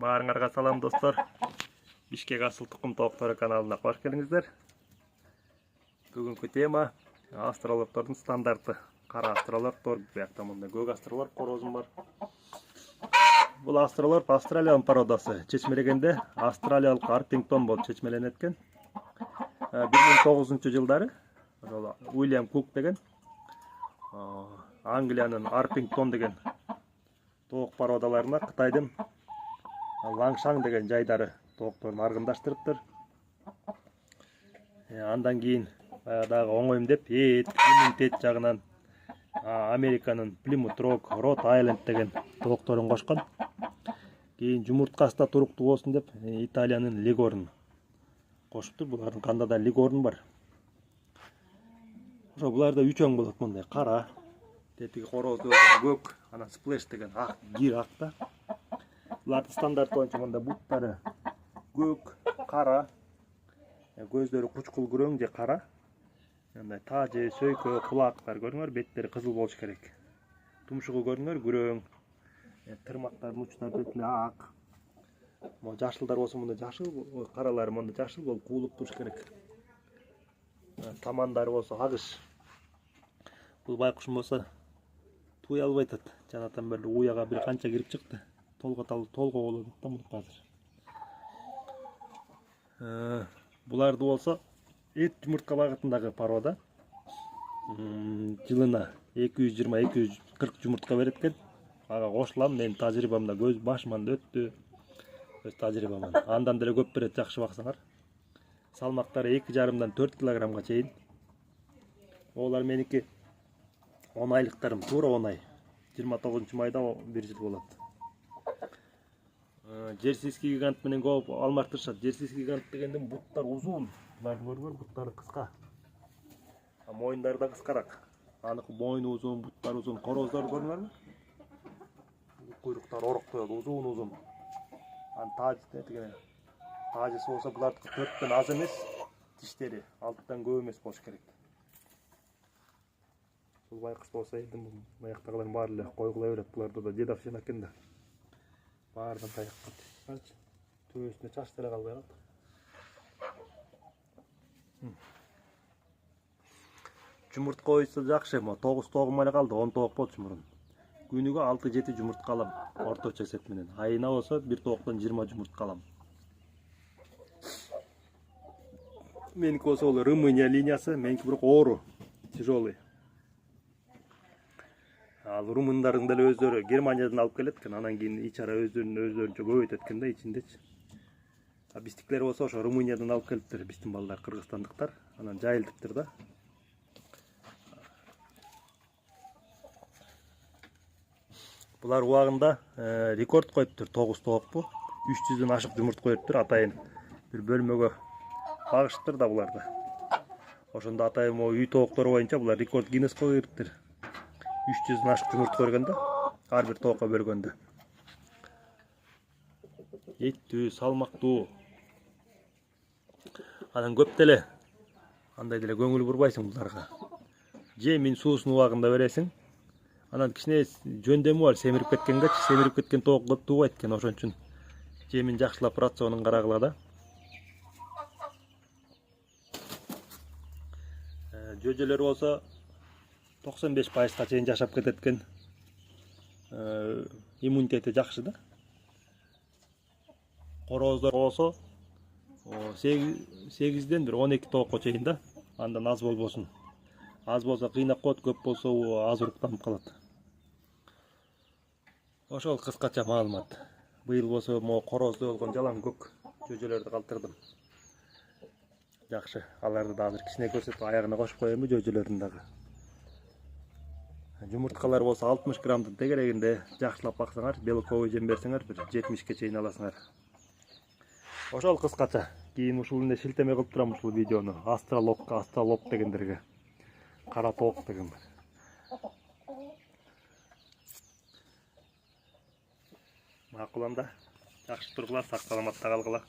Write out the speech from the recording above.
Баарыңарга салам достор. Бишкек асыл тукум тооктору каналына кош келиңиздер. Бүгүнкү тема австралиялыктардын стандарты. Кара австралиялыктар, биякта мындай көк австралиялык корозум бар. Бул австралиялык Австралиянын породасы. Чечмелегенде австралиялык Арпингтон болуп чечмеленет экен. 1900-жылдары Уильям Кук деген Англиянын Арпингтон деген тоок породаларына Кытайдын Лаңшаң деген жайдары тоокторун аргындаштырыптыр. Андан кийин баягы оңойм деп иммунитет жагынан Американын Плимут Рок, Род Айленд деген тоокторун кошкон. Кийин жумурткасында туруктуу болсун деп Италиянын Лигорн кошуптур. Булардын канда да Лигорн бар. Ошо буларда 3 оң болот, мындай кара, тетиги корозду көк, анан сплэш деген ак, кир акта. Булардын стандарт боюнча мында буттары көк, кара, көздөрү кучкул күрөң же кара. Мындай таажы, сөйкө, кулактар көрүңөр, беттери кызыл болуш керек. Тумшугу көрүңөр, күрөң. Тырмактардын учтары эле ак. Могу жашылдар болсо мында жашыл, каралары мында жашыл болуп куулуп туруш керек. Тамандары болсо агыш. Бул байкушум болсо туй албай атат. Жанатан бери уяга бир канча кирип чыкты. Толго болот да муну азыр. Буларды болсо эт жумуртка багытындагы порода. Жылына 220-240 жумуртка берет экен. Ага кошулам, менин тажрыйбамда көз башыман өттү. Өз тажрыйбаман. Андан деле көп берет, жакшы баксаңар. Салмактары 2,5-дан 4 килограммга чейин. Олар меники 10 айлыктарым, туура 10 ай. 29-майда 1 жыл болот. Жерсийский гигант менен көп алмаштырышат. Жерсийский гигант дегенден буттар узун. Буларды көргөр, буттары кыска. Моюндары да кыскараак. Аныкы мойну узун, буттары узун. Короздор көрүңөрбү? Куйруктары ороктойт, узун. Тажысы болсо булардыкы 4төн аз эмес, тиштери 6тан көп эмес болуш керек. Бул байкуш болсо эми маяктагылардын баары эле койгула берет. Буларда да дедовщина экен да. Баарынан таяккан. Канчы төбөсүнө чач деле калбай калды. Жумуртка койсо жакшы, 9 тоогум эле калды, 10 тоок болчу мурун. Күнүгө 6-7 жумуртка алам, орточо эсеп менен. Айына болсо 1 тооктон 20 жумуртка алам. Меники болсо ол Румыния линиясы, меники бирок оору, тяжелый. Ал румындардын деле өздөрү Германиядан алып келет экен, анан кийин ичара өздөрүнчө көбөйтөт экен да ичиндечи. Биздикилер болсо ошо Румыниядан алып келиптир, биздин балдар, кыргызстандыктар, анан жайылтыптыр да. Булар убагында рекорд коюптур, 9 тоокпу, 300дөн ашык жумуртка бериптир, атайын бир бөлмөгө багышыптыр да буларды. Ошондо атайын үй тооктору боюнча булар рекорд Гиннеске кириптир. 300дөн ашык жумуртка бергөндө, ар бир тоокко бөлгөндө. Эттүү, салмактуу. Анан көп деле андай деле көңүл бурбайсың буларга. Жемин суусун убагында бересиң. Анан кичине жөндөмү бар, семирип кеткен тоок көп туубайт экен, ошон үчүн жемин жакшылап рационун карагыла да. Жөжөлөр болсо 95%га чейин жашап кетет экен. Иммунитети жакшы да. Короздор болсо 8ден 12 тоокко чейин да. Андан аз болбосун. Аз болсо кыйнап коет, көп болсо аз уруктанып калат. Ошол кыскача маалымат. Быйыл болсо корозду болгон жалаң көк жөжөлөрдү калтырдым. Жакшы, аларды да азыр кичине көрсөтүп аягына кошуп коемби жөжөлөрдүн дагы. Жумурткалар болсо 60 граммдын тегерегинде жакшылап баксаңар, белковый жем берсеңер, бир 70ке чейин аласыңар. Ошол кыскача. Кийин ушул эле шилтеме кылып турам ушул видеону. Астралок дегендерге. Кара тоок деген. Макул анда. Жакшы тургула, сак саламатта калгыла.